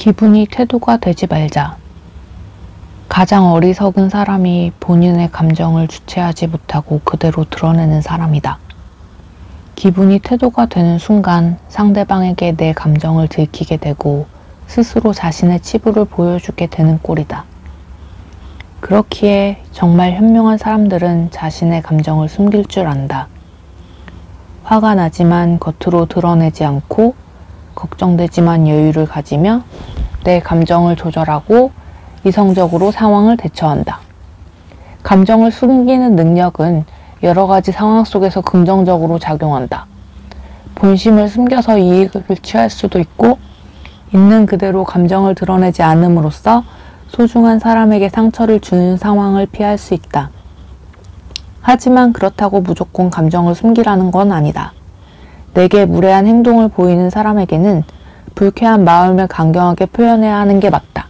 기분이 태도가 되지 말자. 가장 어리석은 사람이 본인의 감정을 주체하지 못하고 그대로 드러내는 사람이다. 기분이 태도가 되는 순간 상대방에게 내 감정을 들키게 되고 스스로 자신의 치부를 보여주게 되는 꼴이다. 그렇기에 정말 현명한 사람들은 자신의 감정을 숨길 줄 안다. 화가 나지만 겉으로 드러내지 않고 걱정되지만 여유를 가지며 내 감정을 조절하고 이성적으로 상황을 대처한다. 감정을 숨기는 능력은 여러 가지 상황 속에서 긍정적으로 작용한다. 본심을 숨겨서 이익을 취할 수도 있고, 있는 그대로 감정을 드러내지 않음으로써 소중한 사람에게 상처를 주는 상황을 피할 수 있다. 하지만 그렇다고 무조건 감정을 숨기라는 건 아니다. 내게 무례한 행동을 보이는 사람에게는 불쾌한 마음을 강경하게 표현해야 하는 게 맞다.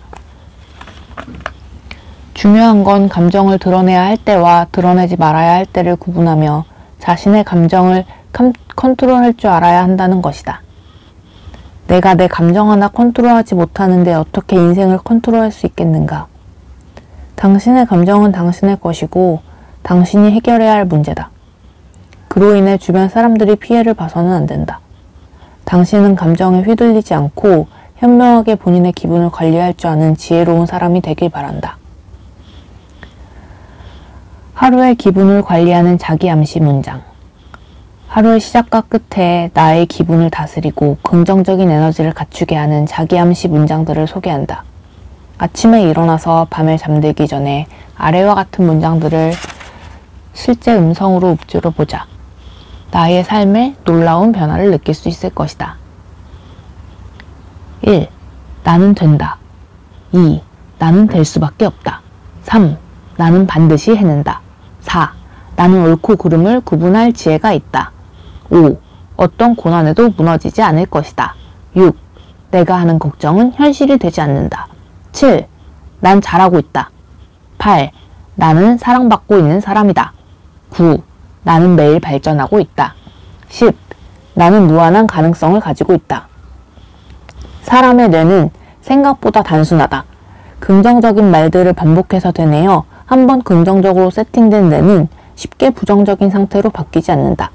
중요한 건 감정을 드러내야 할 때와 드러내지 말아야 할 때를 구분하며 자신의 감정을 컨트롤할 줄 알아야 한다는 것이다. 내가 내 감정 하나 컨트롤하지 못하는데 어떻게 인생을 컨트롤할 수 있겠는가? 당신의 감정은 당신의 것이고 당신이 해결해야 할 문제다. 그로 인해 주변 사람들이 피해를 봐서는 안 된다. 당신은 감정에 휘둘리지 않고 현명하게 본인의 기분을 관리할 줄 아는 지혜로운 사람이 되길 바란다. 하루의 기분을 관리하는 자기 암시 문장. 하루의 시작과 끝에 나의 기분을 다스리고 긍정적인 에너지를 갖추게 하는 자기 암시 문장들을 소개한다. 아침에 일어나서 밤에 잠들기 전에 아래와 같은 문장들을 실제 음성으로 읊조려 보자. 나의 삶에 놀라운 변화를 느낄 수 있을 것이다. 1. 나는 된다. 2. 나는 될 수밖에 없다. 3. 나는 반드시 해낸다. 4. 나는 옳고 그름을 구분할 지혜가 있다. 5. 어떤 고난에도 무너지지 않을 것이다. 6. 내가 하는 걱정은 현실이 되지 않는다. 7. 난 잘하고 있다. 8. 나는 사랑받고 있는 사람이다. 9. 나는 매일 발전하고 있다. 10. 나는 무한한 가능성을 가지고 있다. 사람의 뇌는 생각보다 단순하다. 긍정적인 말들을 반복해서 되뇌어 한번 긍정적으로 세팅된 뇌는 쉽게 부정적인 상태로 바뀌지 않는다.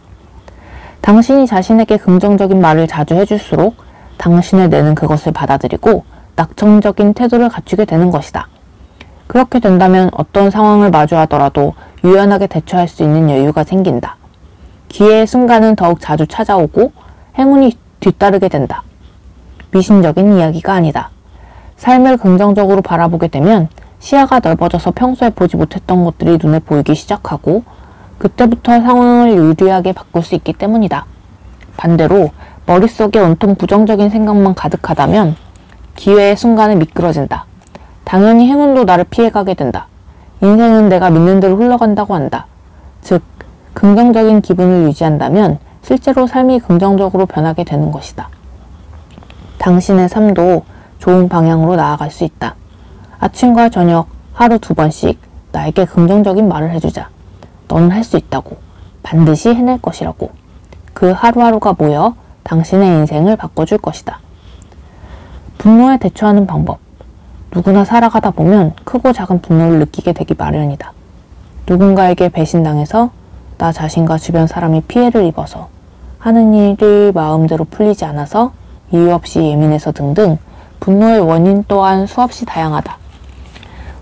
당신이 자신에게 긍정적인 말을 자주 해줄수록 당신의 뇌는 그것을 받아들이고 낙천적인 태도를 갖추게 되는 것이다. 그렇게 된다면 어떤 상황을 마주하더라도 유연하게 대처할 수 있는 여유가 생긴다. 기회의 순간은 더욱 자주 찾아오고 행운이 뒤따르게 된다. 미신적인 이야기가 아니다. 삶을 긍정적으로 바라보게 되면 시야가 넓어져서 평소에 보지 못했던 것들이 눈에 보이기 시작하고 그때부터 상황을 유리하게 바꿀 수 있기 때문이다. 반대로 머릿속에 온통 부정적인 생각만 가득하다면 기회의 순간에 미끄러진다. 당연히 행운도 나를 피해가게 된다. 인생은 내가 믿는 대로 흘러간다고 한다. 즉, 긍정적인 기분을 유지한다면 실제로 삶이 긍정적으로 변하게 되는 것이다. 당신의 삶도 좋은 방향으로 나아갈 수 있다. 아침과 저녁 하루 2번씩 나에게 긍정적인 말을 해주자. 너는 할 수 있다고. 반드시 해낼 것이라고. 그 하루하루가 모여 당신의 인생을 바꿔줄 것이다. 분노에 대처하는 방법. 누구나 살아가다 보면 크고 작은 분노를 느끼게 되기 마련이다. 누군가에게 배신당해서 나 자신과 주변 사람이 피해를 입어서 하는 일이 마음대로 풀리지 않아서 이유 없이 예민해서 등등 분노의 원인 또한 수없이 다양하다.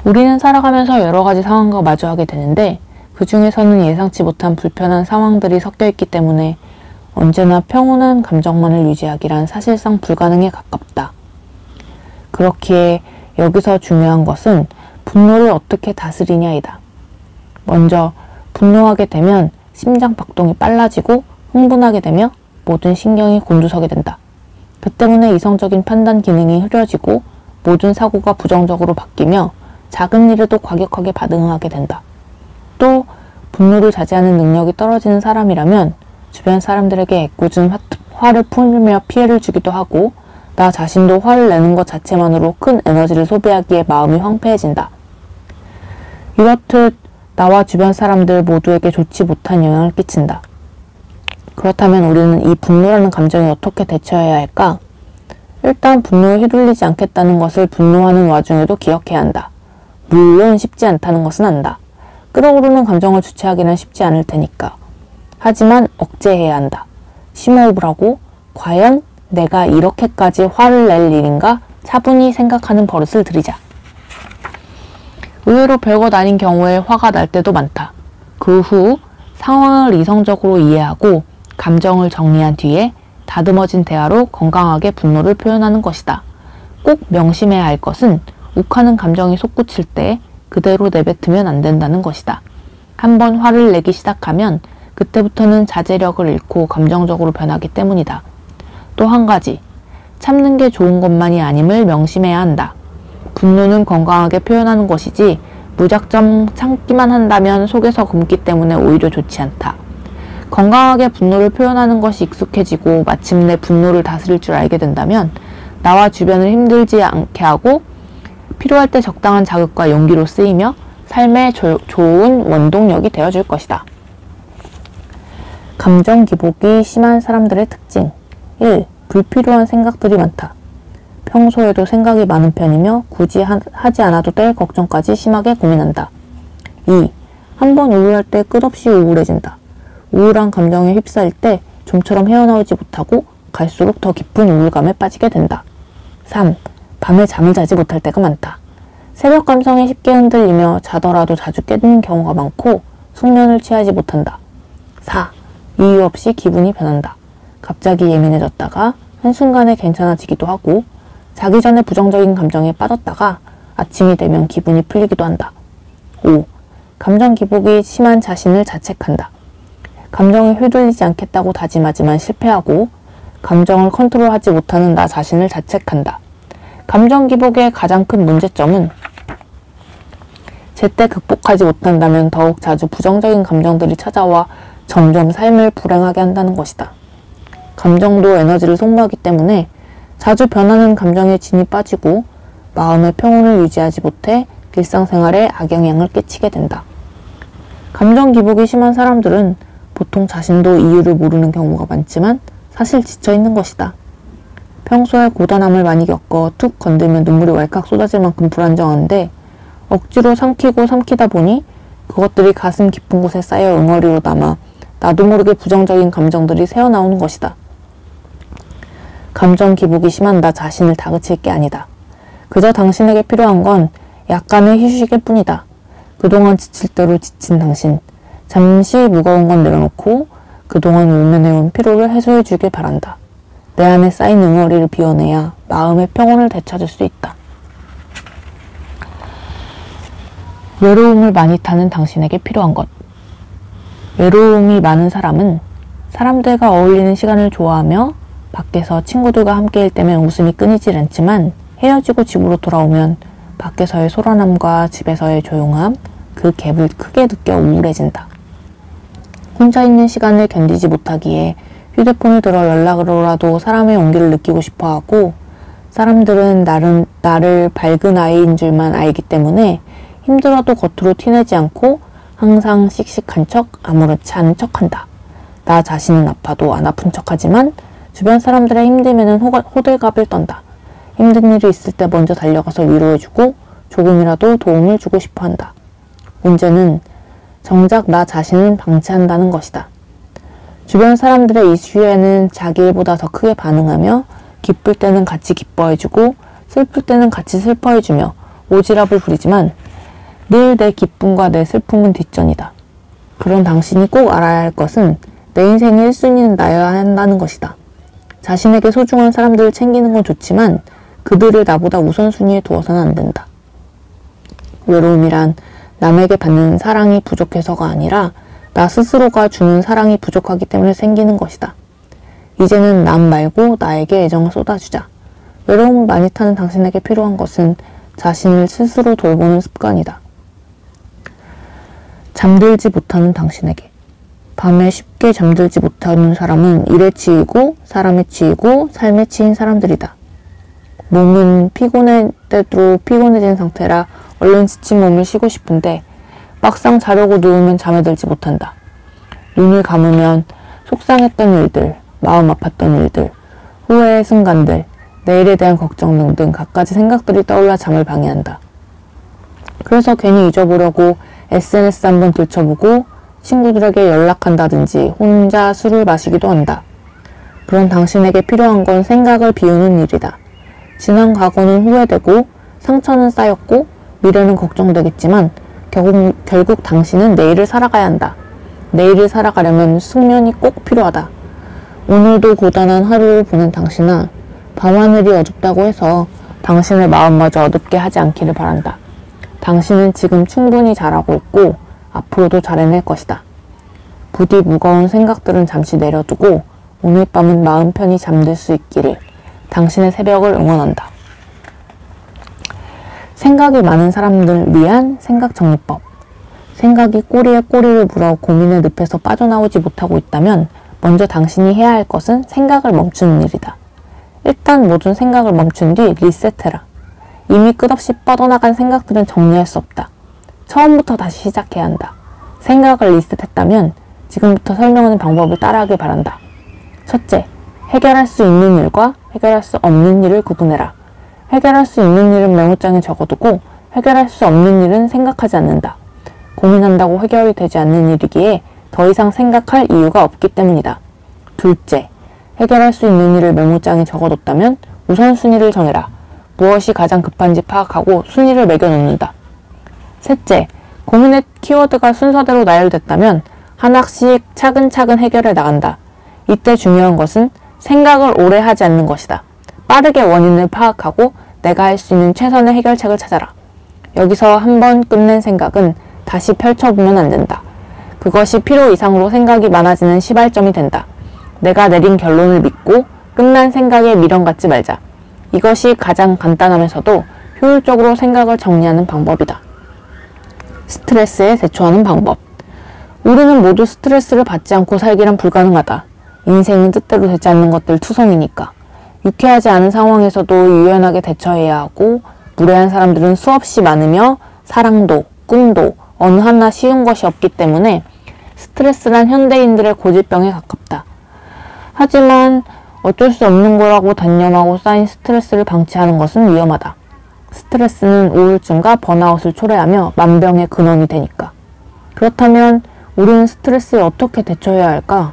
우리는 살아가면서 여러 가지 상황과 마주하게 되는데 그 중에서는 예상치 못한 불편한 상황들이 섞여 있기 때문에 언제나 평온한 감정만을 유지하기란 사실상 불가능에 가깝다. 그렇기에 여기서 중요한 것은 분노를 어떻게 다스리냐이다. 먼저 분노하게 되면 심장 박동이 빨라지고 흥분하게 되며 모든 신경이 곤두서게 된다. 그 때문에 이성적인 판단 기능이 흐려지고 모든 사고가 부정적으로 바뀌며 작은 일에도 과격하게 반응하게 된다. 또 분노를 자제하는 능력이 떨어지는 사람이라면 주변 사람들에게 애꿎은 화를 풀며 피해를 주기도 하고 나 자신도 화를 내는 것 자체만으로 큰 에너지를 소비하기에 마음이 황폐해진다. 이렇듯 나와 주변 사람들 모두에게 좋지 못한 영향을 끼친다. 그렇다면 우리는 이 분노라는 감정에 어떻게 대처해야 할까? 일단 분노에 휘둘리지 않겠다는 것을 분노하는 와중에도 기억해야 한다. 물론 쉽지 않다는 것은 안다. 끓어오르는 감정을 주체하기는 쉽지 않을 테니까. 하지만 억제해야 한다. 심호흡을 하고 과연 내가 이렇게까지 화를 낼 일인가 차분히 생각하는 버릇을 들이자. 의외로 별것 아닌 경우에 화가 날 때도 많다. 그 후 상황을 이성적으로 이해하고 감정을 정리한 뒤에 다듬어진 대화로 건강하게 분노를 표현하는 것이다. 꼭 명심해야 할 것은 욱하는 감정이 솟구칠 때 그대로 내뱉으면 안 된다는 것이다. 한번 화를 내기 시작하면 그때부터는 자제력을 잃고 감정적으로 변하기 때문이다. 또 한 가지, 참는 게 좋은 것만이 아님을 명심해야 한다. 분노는 건강하게 표현하는 것이지 무작정 참기만 한다면 속에서 굶기 때문에 오히려 좋지 않다. 건강하게 분노를 표현하는 것이 익숙해지고 마침내 분노를 다스릴 줄 알게 된다면 나와 주변을 힘들지 않게 하고 필요할 때 적당한 자극과 용기로 쓰이며 삶의 좋은 원동력이 되어줄 것이다. 감정 기복이 심한 사람들의 특징 1. 불필요한 생각들이 많다. 평소에도 생각이 많은 편이며 굳이 하지 않아도 될 걱정까지 심하게 고민한다. 2. 한번 우울할 때 끝없이 우울해진다. 우울한 감정에 휩싸일 때 좀처럼 헤어나오지 못하고 갈수록 더 깊은 우울감에 빠지게 된다. 3. 밤에 잠을 자지 못할 때가 많다. 새벽 감성에 쉽게 흔들리며 자더라도 자주 깨는 경우가 많고 숙면을 취하지 못한다. 4. 이유 없이 기분이 변한다. 갑자기 예민해졌다가 한순간에 괜찮아지기도 하고 자기 전에 부정적인 감정에 빠졌다가 아침이 되면 기분이 풀리기도 한다. 5. 감정 기복이 심한 자신을 자책한다. 감정에 휘둘리지 않겠다고 다짐하지만 실패하고 감정을 컨트롤하지 못하는 나 자신을 자책한다. 감정 기복의 가장 큰 문제점은 제때 극복하지 못한다면 더욱 자주 부정적인 감정들이 찾아와 점점 삶을 불행하게 한다는 것이다. 감정도 에너지를 소모하기 때문에 자주 변하는 감정에 진이 빠지고 마음의 평온을 유지하지 못해 일상생활에 악영향을 끼치게 된다. 감정 기복이 심한 사람들은 보통 자신도 이유를 모르는 경우가 많지만 사실 지쳐있는 것이다. 평소에 고단함을 많이 겪어 툭 건들면 눈물이 왈칵 쏟아질 만큼 불안정한데 억지로 삼키다 보니 그것들이 가슴 깊은 곳에 쌓여 응어리로 남아 나도 모르게 부정적인 감정들이 새어나오는 것이다. 감정 기복이 심한 나 자신을 다그칠 게 아니다. 그저 당신에게 필요한 건 약간의 휴식일 뿐이다. 그동안 지칠 대로 지친 당신, 잠시 무거운 건 내려놓고 그동안 외면해온 피로를 해소해 주길 바란다. 내 안에 쌓인 응어리를 비워내야 마음의 평온을 되찾을 수 있다. 외로움을 많이 타는 당신에게 필요한 것. 외로움이 많은 사람은 사람들과 어울리는 시간을 좋아하며 밖에서 친구들과 함께일 때면 웃음이 끊이질 않지만 헤어지고 집으로 돌아오면 밖에서의 소란함과 집에서의 조용함, 그 갭을 크게 느껴 우울해진다. 혼자 있는 시간을 견디지 못하기에 휴대폰을 들어 연락으로라도 사람의 온기를 느끼고 싶어하고 사람들은 나를 밝은 아이인 줄만 알기 때문에 힘들어도 겉으로 티내지 않고 항상 씩씩한 척 아무렇지 않은 척한다. 나 자신은 아파도 안 아픈 척하지만 주변 사람들의 힘듦에는 호들갑을 떤다. 힘든 일이 있을 때 먼저 달려가서 위로해주고 조금이라도 도움을 주고 싶어한다. 문제는 정작 나 자신은 방치한다는 것이다. 주변 사람들의 이슈에는 자기 일보다 더 크게 반응하며 기쁠 때는 같이 기뻐해주고 슬플 때는 같이 슬퍼해주며 오지랖을 부리지만 늘 내 기쁨과 내 슬픔은 뒷전이다. 그런 당신이 꼭 알아야 할 것은 내 인생의 1순위는 나여야 한다는 것이다. 자신에게 소중한 사람들을 챙기는 건 좋지만 그들을 나보다 우선순위에 두어서는 안 된다. 외로움이란 남에게 받는 사랑이 부족해서가 아니라 나 스스로가 주는 사랑이 부족하기 때문에 생기는 것이다. 이제는 남 말고 나에게 애정을 쏟아주자. 외로움을 많이 타는 당신에게 필요한 것은 자신을 스스로 돌보는 습관이다. 잠들지 못하는 당신에게. 밤에 쉽게 잠들지 못하는 사람은 일에 치이고 사람에 치이고 삶에 치인 사람들이다. 몸은 피곤할 때도 피곤해진 상태라 얼른 지친 몸을 쉬고 싶은데 막상 자려고 누우면 잠에 들지 못한다. 눈을 감으면 속상했던 일들, 마음 아팠던 일들, 후회의 순간들, 내일에 대한 걱정 등등 갖가지 생각들이 떠올라 잠을 방해한다. 그래서 괜히 잊어보려고 SNS 한번 들춰보고 친구들에게 연락한다든지 혼자 술을 마시기도 한다. 그런 당신에게 필요한 건 생각을 비우는 일이다. 지난 과거는 후회되고 상처는 쌓였고 미래는 걱정되겠지만 결국 당신은 내일을 살아가야 한다. 내일을 살아가려면 숙면이 꼭 필요하다. 오늘도 고단한 하루를 보낸 당신아, 밤하늘이 어둡다고 해서 당신의 마음마저 어둡게 하지 않기를 바란다. 당신은 지금 충분히 잘하고 있고 앞으로도 잘해낼 것이다. 부디 무거운 생각들은 잠시 내려두고 오늘 밤은 마음 편히 잠들 수 있기를. 당신의 새벽을 응원한다. 생각이 많은 사람들을 위한 생각정리법. 생각이 꼬리에 꼬리를 물어 고민의 늪에서 빠져나오지 못하고 있다면 먼저 당신이 해야 할 것은 생각을 멈추는 일이다. 일단 모든 생각을 멈춘 뒤 리셋해라. 이미 끝없이 뻗어나간 생각들은 정리할 수 없다. 처음부터 다시 시작해야 한다. 생각을 리셋했다면 지금부터 설명하는 방법을 따라하길 바란다. 첫째, 해결할 수 있는 일과 해결할 수 없는 일을 구분해라. 해결할 수 있는 일은 메모장에 적어두고 해결할 수 없는 일은 생각하지 않는다. 고민한다고 해결이 되지 않는 일이기에 더 이상 생각할 이유가 없기 때문이다. 둘째, 해결할 수 있는 일을 메모장에 적어뒀다면 우선순위를 정해라. 무엇이 가장 급한지 파악하고 순위를 매겨놓는다. 셋째, 고민의 키워드가 순서대로 나열됐다면 하나씩 차근차근 해결해 나간다. 이때 중요한 것은 생각을 오래 하지 않는 것이다. 빠르게 원인을 파악하고 내가 할 수 있는 최선의 해결책을 찾아라. 여기서 한번 끝낸 생각은 다시 펼쳐보면 안 된다. 그것이 필요 이상으로 생각이 많아지는 시발점이 된다. 내가 내린 결론을 믿고 끝난 생각에 미련 갖지 말자. 이것이 가장 간단하면서도 효율적으로 생각을 정리하는 방법이다. 스트레스에 대처하는 방법. 우리는 모두 스트레스를 받지 않고 살기란 불가능하다. 인생은 뜻대로 되지 않는 것들 투성이니까. 유쾌하지 않은 상황에서도 유연하게 대처해야 하고 무례한 사람들은 수없이 많으며 사랑도 꿈도 어느 하나 쉬운 것이 없기 때문에 스트레스란 현대인들의 고질병에 가깝다. 하지만 어쩔 수 없는 거라고 단념하고 쌓인 스트레스를 방치하는 것은 위험하다. 스트레스는 우울증과 번아웃을 초래하며 만병의 근원이 되니까. 그렇다면 우리는 스트레스에 어떻게 대처해야 할까?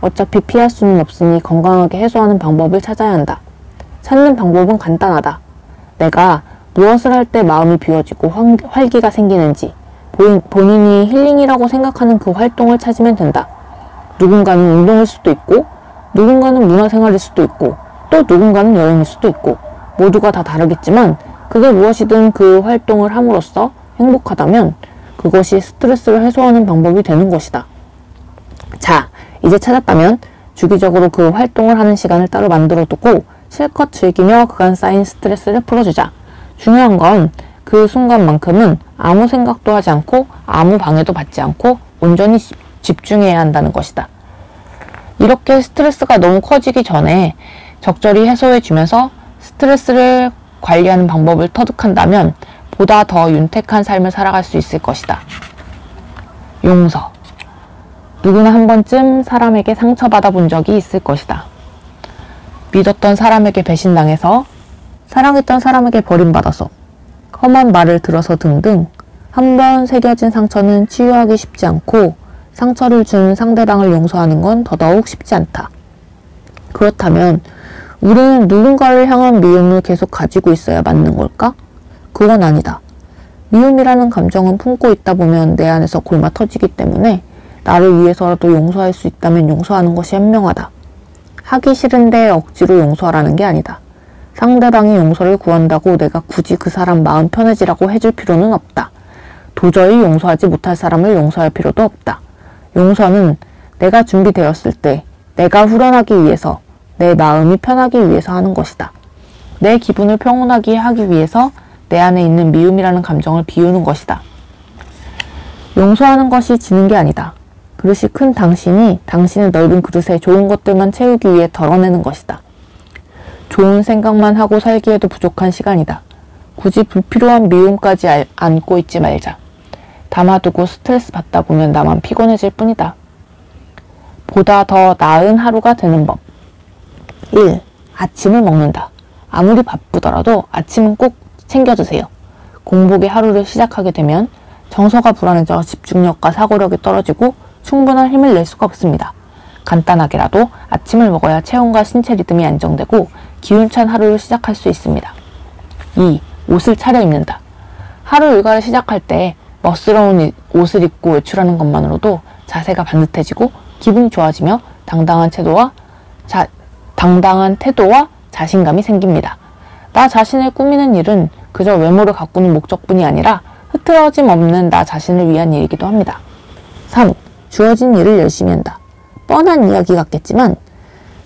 어차피 피할 수는 없으니 건강하게 해소하는 방법을 찾아야 한다. 찾는 방법은 간단하다. 내가 무엇을 할 때 마음이 비워지고 활기가 생기는지 본인이 힐링이라고 생각하는 그 활동을 찾으면 된다. 누군가는 운동일 수도 있고 누군가는 문화생활일 수도 있고 또 누군가는 여행일 수도 있고 모두가 다 다르겠지만 그게 무엇이든 그 활동을 함으로써 행복하다면 그것이 스트레스를 해소하는 방법이 되는 것이다. 자, 이제 찾았다면 주기적으로 그 활동을 하는 시간을 따로 만들어 두고 실컷 즐기며 그간 쌓인 스트레스를 풀어주자. 중요한 건 그 순간만큼은 아무 생각도 하지 않고 아무 방해도 받지 않고 온전히 집중해야 한다는 것이다. 이렇게 스트레스가 너무 커지기 전에 적절히 해소해주면서 스트레스를 관리하는 방법을 터득한다면 보다 더 윤택한 삶을 살아갈 수 있을 것이다. 용서. 누구나 한 번쯤 사람에게 상처받아 본 적이 있을 것이다. 믿었던 사람에게 배신당해서, 사랑했던 사람에게 버림받아서, 험한 말을 들어서 등등 한 번 새겨진 상처는 치유하기 쉽지 않고 상처를 준 상대방을 용서하는 건 더더욱 쉽지 않다. 그렇다면 우리는 누군가를 향한 미움을 계속 가지고 있어야 맞는 걸까? 그건 아니다. 미움이라는 감정은 품고 있다 보면 내 안에서 골마 터지기 때문에 나를 위해서라도 용서할 수 있다면 용서하는 것이 현명하다. 하기 싫은데 억지로 용서하라는 게 아니다. 상대방이 용서를 구한다고 내가 굳이 그 사람 마음 편해지라고 해줄 필요는 없다. 도저히 용서하지 못할 사람을 용서할 필요도 없다. 용서는 내가 준비되었을 때 내가 후련하기 위해서, 내 마음이 편하기 위해서 하는 것이다. 내 기분을 평온하게 하기 위해서 내 안에 있는 미움이라는 감정을 비우는 것이다. 용서하는 것이 지는 게 아니다. 그릇이 큰 당신이 당신의 넓은 그릇에 좋은 것들만 채우기 위해 덜어내는 것이다. 좋은 생각만 하고 살기에도 부족한 시간이다. 굳이 불필요한 미움까지 안고 있지 말자. 담아두고 스트레스 받다 보면 나만 피곤해질 뿐이다. 보다 더 나은 하루가 되는 법. 1. 아침을 먹는다. 아무리 바쁘더라도 아침은 꼭 챙겨 드세요. 공복에 하루를 시작하게 되면 정서가 불안해져 집중력과 사고력이 떨어지고 충분한 힘을 낼 수가 없습니다. 간단하게라도 아침을 먹어야 체온과 신체 리듬이 안정되고 기운찬 하루를 시작할 수 있습니다. 2. 옷을 차려입는다. 하루 일과를 시작할 때 멋스러운 옷을 입고 외출하는 것만으로도 자세가 반듯해지고 기분이 좋아지며 당당한 태도와 자신감이 생깁니다. 나 자신을 꾸미는 일은 그저 외모를 가꾸는 목적뿐이 아니라 흐트러짐 없는 나 자신을 위한 일이기도 합니다. 3. 주어진 일을 열심히 한다. 뻔한 이야기 같겠지만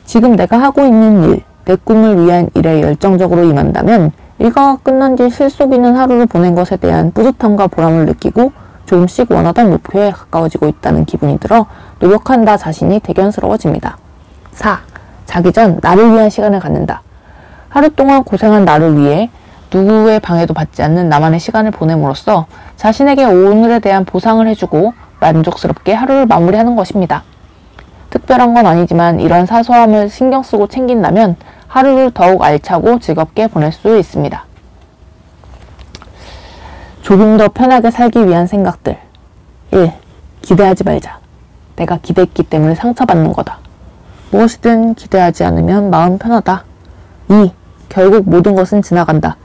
지금 내가 하고 있는 일, 내 꿈을 위한 일에 열정적으로 임한다면 일과가 끝난 뒤 실속 있는 하루를 보낸 것에 대한 뿌듯함과 보람을 느끼고 조금씩 원하던 목표에 가까워지고 있다는 기분이 들어 노력한 나 자신이 대견스러워집니다. 4. 자기 전 나를 위한 시간을 갖는다. 하루 동안 고생한 나를 위해 누구의 방해도 받지 않는 나만의 시간을 보냄으로써 자신에게 오늘에 대한 보상을 해주고 만족스럽게 하루를 마무리하는 것입니다. 특별한 건 아니지만 이런 사소함을 신경 쓰고 챙긴다면 하루를 더욱 알차고 즐겁게 보낼 수 있습니다. 조금 더 편하게 살기 위한 생각들. 1. 기대하지 말자. 내가 기대했기 때문에 상처받는 거다. 무엇이든 기대하지 않으면 마음 편하다. 2. 결국 모든 것은 지나간다.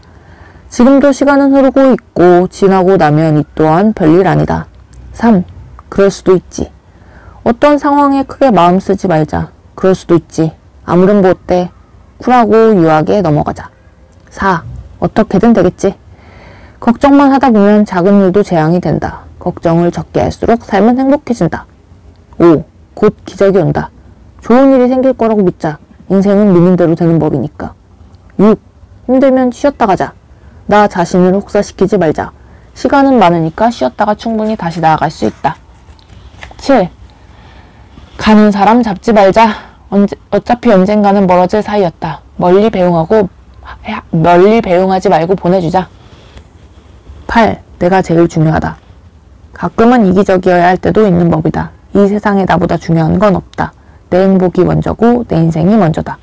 지금도 시간은 흐르고 있고 지나고 나면 이 또한 별일 아니다. 3. 그럴 수도 있지. 어떤 상황에 크게 마음 쓰지 말자. 그럴 수도 있지. 아무런 뭐 어때? 쿨하고 유하게 넘어가자. 4. 어떻게든 되겠지. 걱정만 하다 보면 작은 일도 재앙이 된다. 걱정을 적게 할수록 삶은 행복해진다. 5. 곧 기적이 온다. 좋은 일이 생길 거라고 믿자. 인생은 믿는 대로 되는 법이니까. 6. 힘들면 쉬었다 가자. 나 자신을 혹사시키지 말자. 시간은 많으니까 쉬었다가 충분히 다시 나아갈 수 있다. 7. 가는 사람 잡지 말자. 어차피 언젠가는 멀어질 사이였다. 멀리 배웅하지 말고 보내주자. 8. 내가 제일 중요하다. 가끔은 이기적이어야 할 때도 있는 법이다. 이 세상에 나보다 중요한 건 없다. 내 행복이 먼저고 내 인생이 먼저다.